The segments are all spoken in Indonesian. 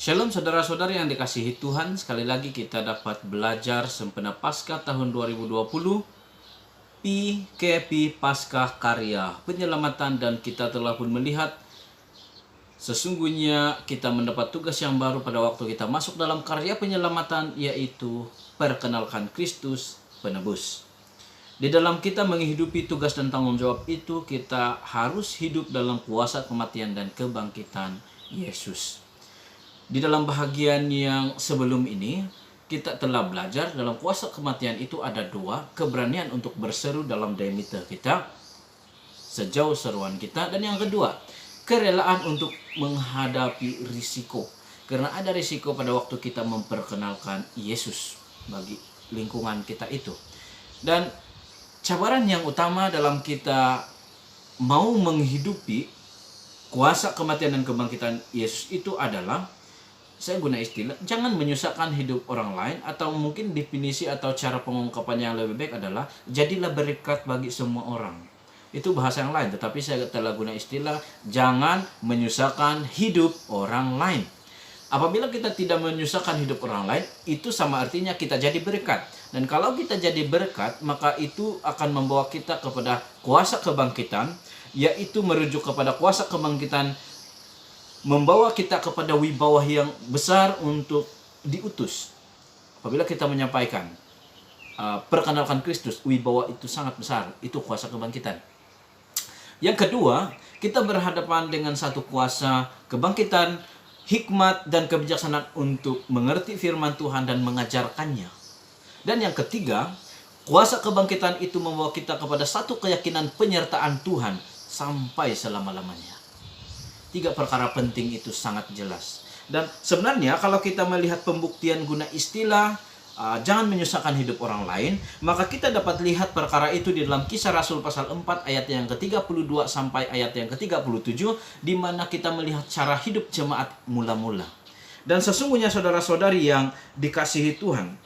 Shalom saudara-saudari yang dikasihi Tuhan, sekali lagi kita dapat belajar sempena Paskah tahun 2020, PKP Paskah Karya Penyelamatan, dan kita telah pun melihat sesungguhnya kita mendapat tugas yang baru pada waktu kita masuk dalam karya penyelamatan, yaitu perkenalkan Kristus penebus. Di dalam kita menghidupi tugas dan tanggung jawab itu, kita harus hidup dalam kuasa kematian dan kebangkitan Yesus. Di dalam bahagian yang sebelum ini, kita telah belajar dalam kuasa kematian itu ada dua: keberanian untuk berseru dalam diameter kita, sejauh seruan kita, dan yang kedua, kerelaan untuk menghadapi risiko. Karena ada risiko pada waktu kita memperkenalkan Yesus bagi lingkungan kita itu. Dan cabaran yang utama dalam kita mau menghidupi kuasa kematian dan kebangkitan Yesus itu adalah, saya guna istilah, jangan menyusahkan hidup orang lain, atau mungkin definisi atau cara pengungkapannya yang lebih baik adalah jadilah berkat bagi semua orang. Itu bahasa yang lain, tetapi saya telah guna istilah jangan menyusahkan hidup orang lain. Apabila kita tidak menyusahkan hidup orang lain, itu sama artinya kita jadi berkat. Dan kalau kita jadi berkat, maka itu akan membawa kita kepada kuasa kebangkitan, yaitu merujuk kepada kuasa kebangkitan, membawa kita kepada wibawa yang besar untuk diutus. Apabila kita menyampaikan perkenalkan Kristus, wibawa itu sangat besar, itu kuasa kebangkitan. Yang kedua, kita berhadapan dengan satu kuasa kebangkitan, hikmat dan kebijaksanaan untuk mengerti firman Tuhan dan mengajarkannya. Dan yang ketiga, kuasa kebangkitan itu membawa kita kepada satu keyakinan penyertaan Tuhan sampai selama-lamanya. Tiga perkara penting itu sangat jelas. Dan sebenarnya kalau kita melihat pembuktian guna istilah jangan menyusahkan hidup orang lain, maka kita dapat lihat perkara itu di dalam Kisah Rasul pasal 4 ayat yang ke-32 sampai ayat yang ke-37, di mana kita melihat cara hidup jemaat mula-mula. Dan sesungguhnya saudara-saudari yang dikasihi Tuhan,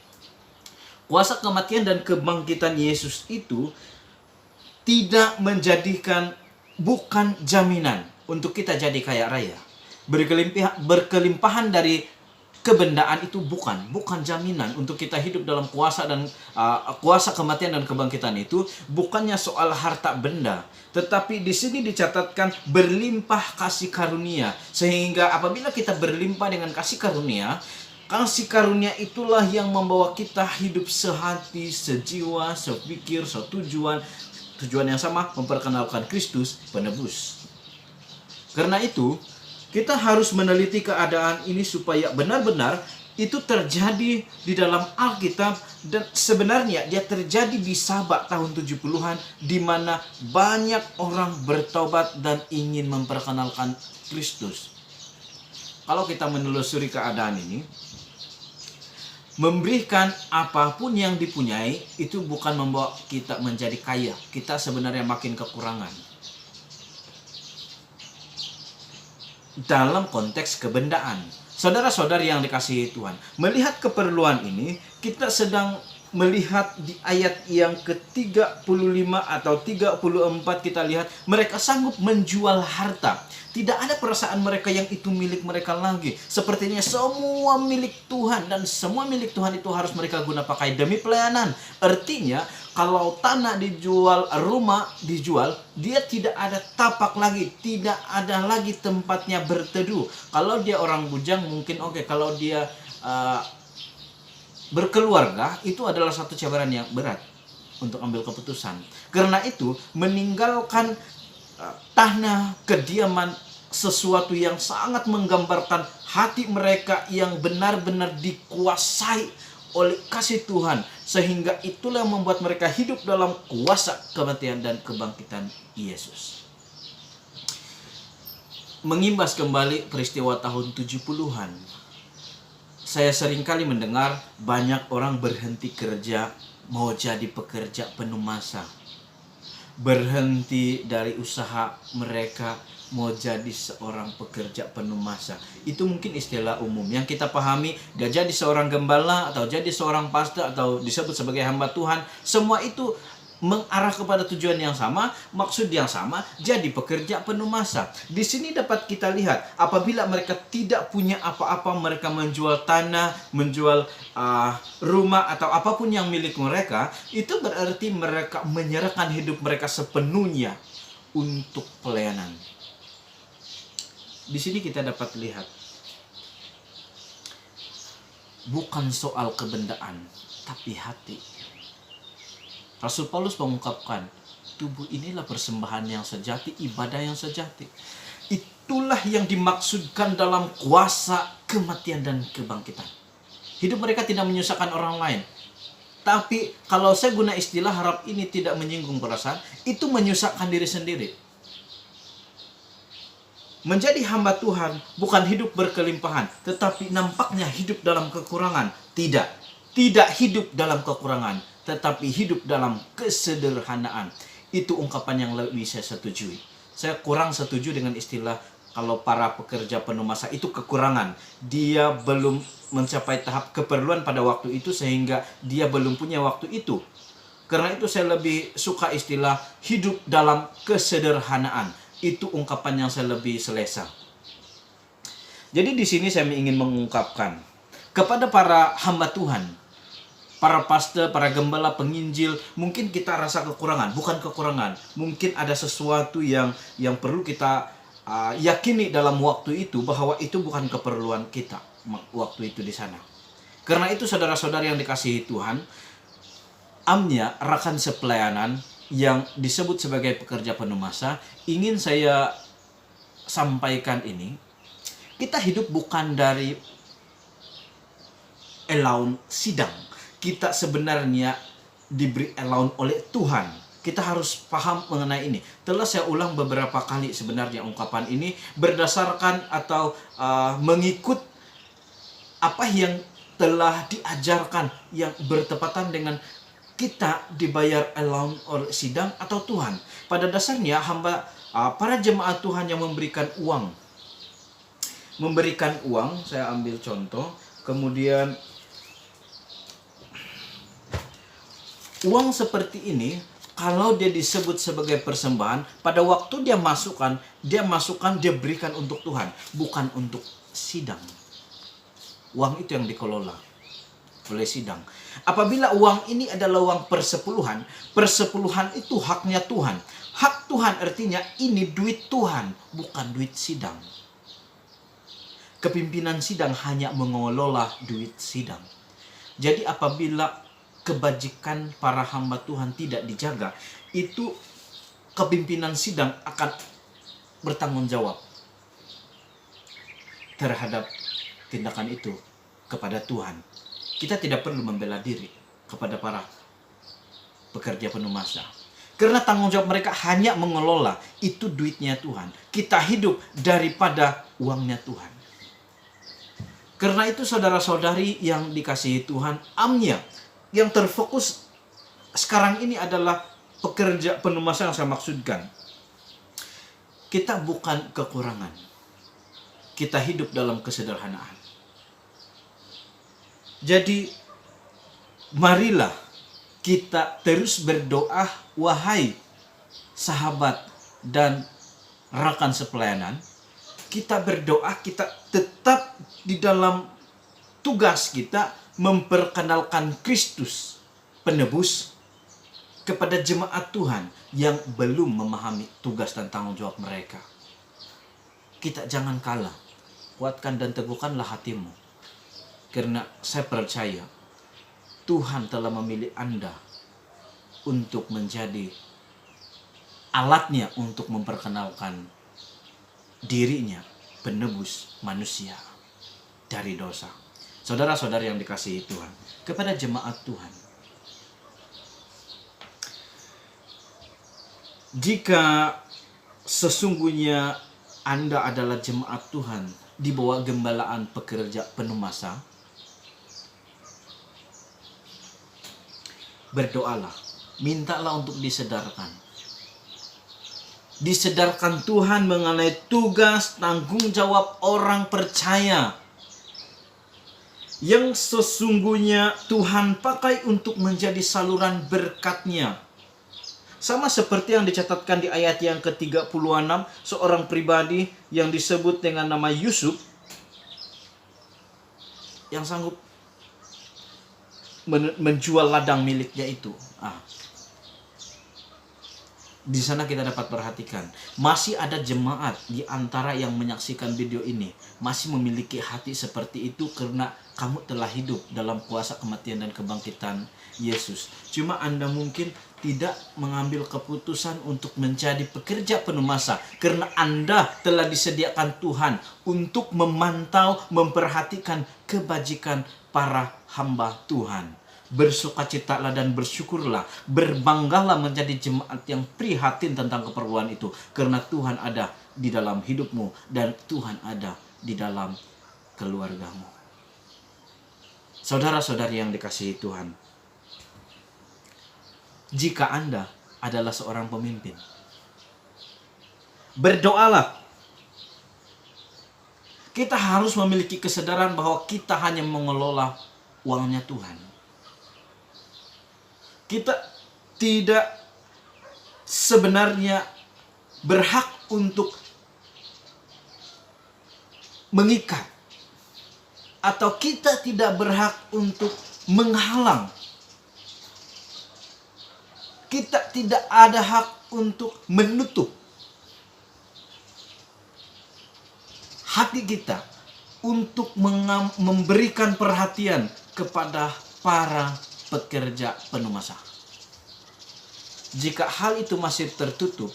kuasa kematian dan kebangkitan Yesus itu tidak menjadikan, bukan jaminan untuk kita jadi kaya raya. Berkelimpahan dari kebendaan itu bukan jaminan untuk kita hidup dalam kuasa dan kuasa kematian dan kebangkitan itu bukannya soal harta benda, tetapi di sini dicatatkan berlimpah kasih karunia. Sehingga apabila kita berlimpah dengan kasih karunia itulah yang membawa kita hidup sehati, sejiwa, sepikir, setujuan yang sama, memperkenalkan Kristus penebus. Karena itu, kita harus meneliti keadaan ini supaya benar-benar itu terjadi di dalam Alkitab, dan sebenarnya dia terjadi di Sabak tahun 70-an, di mana banyak orang bertobat dan ingin memperkenalkan Kristus. Kalau kita menelusuri keadaan ini, memberikan apapun yang dipunyai itu bukan membawa kita menjadi kaya. Kita sebenarnya makin kekurangan dalam konteks kebendaan. Saudara-saudari yang dikasihi Tuhan, melihat keperluan ini, kita sedang melihat di ayat yang ke-35 atau 34, kita lihat mereka sanggup menjual harta. Tidak ada perasaan mereka yang itu milik mereka lagi. Sepertinya semua milik Tuhan, dan semua milik Tuhan itu harus mereka guna pakai demi pelayanan. Artinya, kalau tanah dijual, rumah dijual, dia tidak ada tapak lagi, tidak ada lagi tempatnya berteduh. Kalau dia orang bujang mungkin oke. Kalau dia berkeluarga, itu adalah satu cabaran yang berat untuk ambil keputusan. Karena itu, meninggalkan tanah kediaman, sesuatu yang sangat menggambarkan hati mereka yang benar-benar dikuasai oleh kasih Tuhan, sehingga itulah yang membuat mereka hidup dalam kuasa kematian dan kebangkitan Yesus. Mengimbas kembali peristiwa tahun 70-an, saya seringkali mendengar banyak orang berhenti kerja, mau jadi pekerja penuh masa. Berhenti dari usaha mereka, mau jadi seorang pekerja penuh masa. Itu mungkin istilah umum yang kita pahami. Dia jadi seorang gembala, atau jadi seorang pastor, atau disebut sebagai hamba Tuhan. Semua itu mengarah kepada tujuan yang sama, maksud yang sama, jadi pekerja penuh masa. Di sini dapat kita lihat, apabila mereka tidak punya apa-apa, mereka menjual tanah, menjual rumah atau apapun yang milik mereka, itu berarti mereka menyerahkan hidup mereka sepenuhnya untuk pelayanan. Di sini kita dapat lihat, bukan soal kebendaan, tapi hati. Rasul Paulus mengungkapkan, tubuh inilah persembahan yang sejati, ibadah yang sejati. Itulah yang dimaksudkan dalam kuasa kematian dan kebangkitan. Hidup mereka tidak menyusahkan orang lain. Tapi kalau saya guna istilah, harap ini tidak menyinggung perasaan, itu menyusahkan diri sendiri. Menjadi hamba Tuhan bukan hidup berkelimpahan, tetapi nampaknya hidup dalam kekurangan. Tidak hidup dalam kekurangan, tetapi hidup dalam kesederhanaan. Itu ungkapan yang lebih saya setujui. Saya kurang setuju dengan istilah kalau para pekerja penuh masa itu kekurangan. Dia belum mencapai tahap keperluan pada waktu itu sehingga dia belum punya waktu itu. Karena itu saya lebih suka istilah hidup dalam kesederhanaan. Itu ungkapan yang saya lebih selesa. Jadi di sini saya ingin mengungkapkan kepada para hamba Tuhan, para pastor, para gembala, penginjil, mungkin kita rasa kekurangan, bukan kekurangan. Mungkin ada sesuatu yang perlu kita yakini dalam waktu itu, bahwa itu bukan keperluan kita waktu itu di sana. Karena itu saudara-saudari yang dikasihi Tuhan, Amnya, rekan sepelayanan yang disebut sebagai pekerja penuh masa, ingin saya sampaikan ini. Kita hidup bukan dari allowance sidang. Kita sebenarnya diberi allowance oleh Tuhan. Kita harus paham mengenai ini. Telah saya ulang beberapa kali sebenarnya ungkapan ini berdasarkan atau mengikut apa yang telah diajarkan yang bertepatan dengan kita dibayar allowance oleh sidang atau Tuhan. Pada dasarnya para jemaat Tuhan yang memberikan uang. Saya ambil contoh. Kemudian uang seperti ini, kalau dia disebut sebagai persembahan, pada waktu dia masukkan, dia berikan untuk Tuhan, bukan untuk sidang. Uang itu yang dikelola oleh sidang. Apabila uang ini adalah uang persepuluhan itu haknya Tuhan. Hak Tuhan artinya ini duit Tuhan, bukan duit sidang. Kepimpinan sidang hanya mengelola duit sidang. Jadi apabila kebajikan para hamba Tuhan tidak dijaga, itu kepimpinan sidang akan bertanggung jawab terhadap tindakan itu kepada Tuhan. Kita tidak perlu membela diri kepada para pekerja penuh masa. Karena tanggung jawab mereka hanya mengelola, itu duitnya Tuhan. Kita hidup daripada uangnya Tuhan. Karena itu saudara-saudari yang dikasihi Tuhan, Amnya yang terfokus sekarang ini adalah pekerja penuh masa yang saya maksudkan. Kita bukan kekurangan. Kita hidup dalam kesederhanaan. Jadi marilah kita terus berdoa, wahai sahabat dan rekan sepelayanan. Kita berdoa, kita tetap di dalam tugas kita memperkenalkan Kristus penebus kepada jemaat Tuhan yang belum memahami tugas dan tanggung jawab mereka. Kita jangan kalah. Kuatkan dan teguhkanlah hatimu. Karena saya percaya Tuhan telah memilih Anda untuk menjadi alatnya untuk memperkenalkan dirinya penebus manusia dari dosa. Saudara-saudari yang dikasihi Tuhan, kepada jemaat Tuhan, jika sesungguhnya Anda adalah jemaat Tuhan di bawah gembalaan pekerja penuh masa, berdoalah, mintalah untuk disedarkan. Disedarkan Tuhan mengenai tugas tanggung jawab orang percaya yang sesungguhnya Tuhan pakai untuk menjadi saluran berkat-Nya Sama seperti yang dicatatkan di ayat yang ke-36, seorang pribadi yang disebut dengan nama Yusuf yang sanggup menjual ladang miliknya itu. Di sana kita dapat perhatikan, masih ada jemaat di antara yang menyaksikan video ini masih memiliki hati seperti itu karena kamu telah hidup dalam kuasa kematian dan kebangkitan Yesus. Cuma Anda mungkin tidak mengambil keputusan untuk menjadi pekerja penuh masa karena Anda telah disediakan Tuhan untuk memantau, memperhatikan kebajikan para hamba Tuhan. Bersukacitalah dan bersyukurlah, berbanggalah menjadi jemaat yang prihatin tentang keperluan itu, karena Tuhan ada di dalam hidupmu dan Tuhan ada di dalam keluargamu. Saudara-saudari yang dikasihi Tuhan, jika Anda adalah seorang pemimpin, berdoalah. Kita harus memiliki kesadaran bahwa kita hanya mengelola uangnya Tuhan. Kita tidak sebenarnya berhak untuk mengikat, atau kita tidak berhak untuk menghalang. Kita tidak ada hak untuk menutup hati kita untuk memberikan perhatian kepada para pekerja penuh masa. Jika hal itu masih tertutup,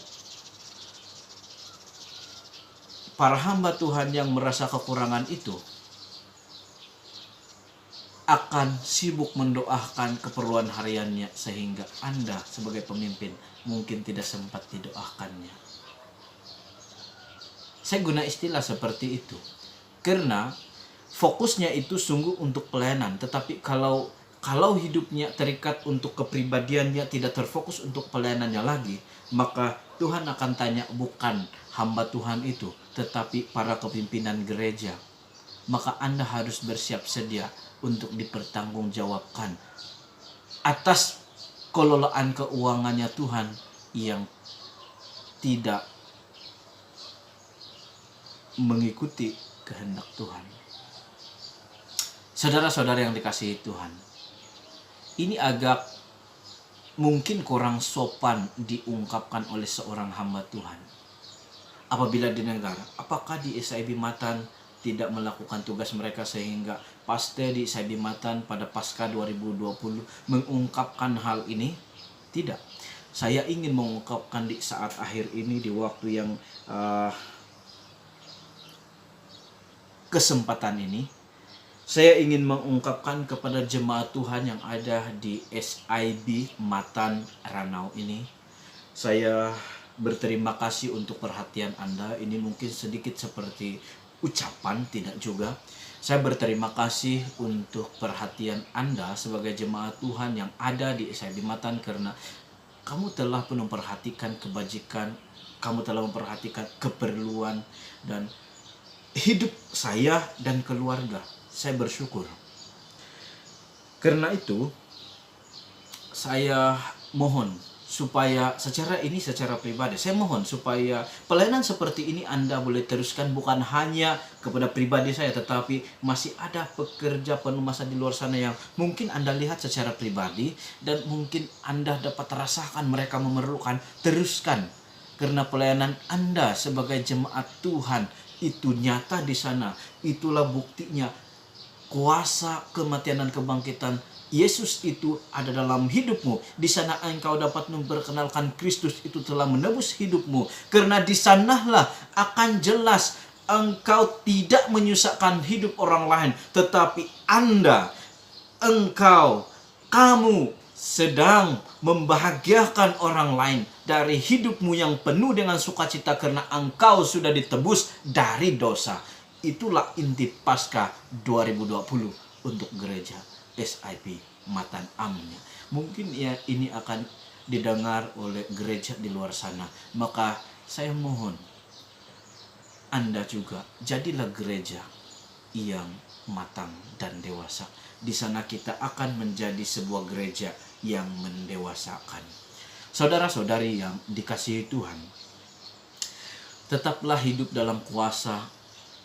para hamba Tuhan yang merasa kekurangan itu akan sibuk mendoakan keperluan hariannya, sehingga Anda sebagai pemimpin mungkin tidak sempat didoakannya. Saya guna istilah seperti itu karena fokusnya itu sungguh untuk pelayanan, tetapi kalau hidupnya terikat untuk kepribadiannya, tidak terfokus untuk pelayanannya lagi, maka Tuhan akan tanya bukan hamba Tuhan itu, tetapi para kepimpinan gereja. Maka Anda harus bersiap sedia untuk dipertanggungjawabkan atas kelolaan keuangannya Tuhan yang tidak mengikuti kehendak Tuhan. Saudara-saudara yang dikasihi Tuhan, ini agak mungkin kurang sopan diungkapkan oleh seorang hamba Tuhan. Apabila di negara, apakah di SIB Matan tidak melakukan tugas mereka sehingga paste di SIB Matan pada Paskah 2020 mengungkapkan hal ini? Tidak. Saya ingin mengungkapkan di saat akhir ini, di waktu yang kesempatan ini, saya ingin mengungkapkan kepada jemaat Tuhan yang ada di SIB Matan Ranau ini. Saya berterima kasih untuk perhatian Anda. Ini mungkin sedikit seperti ucapan, tidak juga. Saya berterima kasih untuk perhatian Anda sebagai jemaat Tuhan yang ada di SIB Matan, karena kamu telah memperhatikan kebajikan, kamu telah memperhatikan keperluan dan hidup saya dan keluarga. Saya bersyukur. Karena itu, saya mohon supaya secara pribadi, saya mohon supaya pelayanan seperti ini Anda boleh teruskan, bukan hanya kepada pribadi saya, tetapi masih ada pekerja penuh masa di luar sana yang mungkin Anda lihat secara pribadi dan mungkin Anda dapat rasakan mereka memerlukan. Teruskan, karena pelayanan Anda sebagai jemaat Tuhan itu nyata di sana. Itulah buktinya kuasa kematian dan kebangkitan Yesus itu ada dalam hidupmu. Di sana engkau dapat memperkenalkan Kristus itu telah menebus hidupmu. Karena di sanalah akan jelas engkau tidak menyusahkan hidup orang lain, tetapi kamu sedang membahagiakan orang lain dari hidupmu yang penuh dengan sukacita karena engkau sudah ditebus dari dosa. Itulah inti Paskah 2020 untuk gereja SIB Matan Amnya. Mungkin ya ini akan didengar oleh gereja di luar sana. Maka saya mohon Anda juga jadilah gereja yang matang dan dewasa. Di sana kita akan menjadi sebuah gereja yang mendewasakan. Saudara-saudari yang dikasihi Tuhan, tetaplah hidup dalam kuasa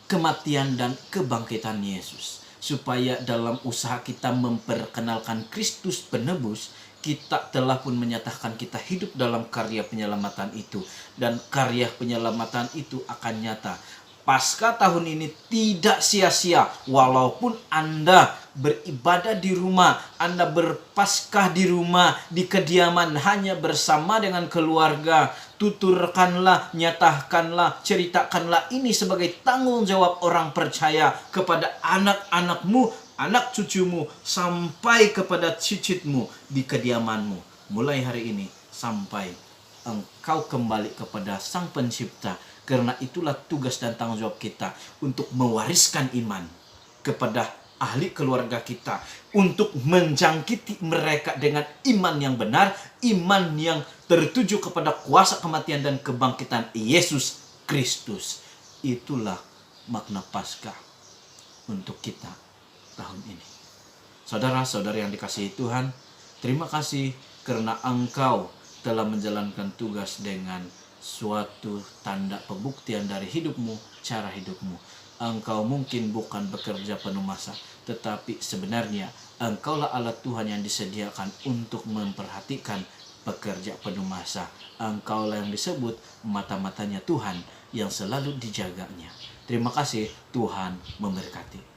kematian dan kebangkitan Yesus, supaya dalam usaha kita memperkenalkan Kristus penebus, kita telah pun menyatakan kita hidup dalam karya penyelamatan itu, dan karya penyelamatan itu akan nyata. Pasca tahun ini tidak sia-sia, walaupun Anda beribadah di rumah, Anda berpaskah di rumah, di kediaman hanya bersama dengan keluarga. Tuturkanlah, nyatakanlah, ceritakanlah ini sebagai tanggung jawab orang percaya kepada anak-anakmu, anak cucumu, sampai kepada cicitmu di kediamanmu. Mulai hari ini sampai engkau kembali kepada Sang Pencipta. Karena itulah tugas dan tanggung jawab kita untuk mewariskan iman kepada ahli keluarga kita, untuk menjangkiti mereka dengan iman yang benar, iman yang tertuju kepada kuasa kematian dan kebangkitan Yesus Kristus. Itulah makna Paskah untuk kita tahun ini. Saudara-saudari yang dikasihi Tuhan, terima kasih karena engkau telah menjalankan tugas dengan suatu tanda pembuktian dari hidupmu, cara hidupmu. Engkau mungkin bukan bekerja penuh masa, tetapi sebenarnya engkaulah alat Tuhan yang disediakan untuk memperhatikan pekerja penuh masa. Engkaulah yang disebut mata-matanya Tuhan yang selalu dijaganya. Terima kasih, Tuhan memberkati.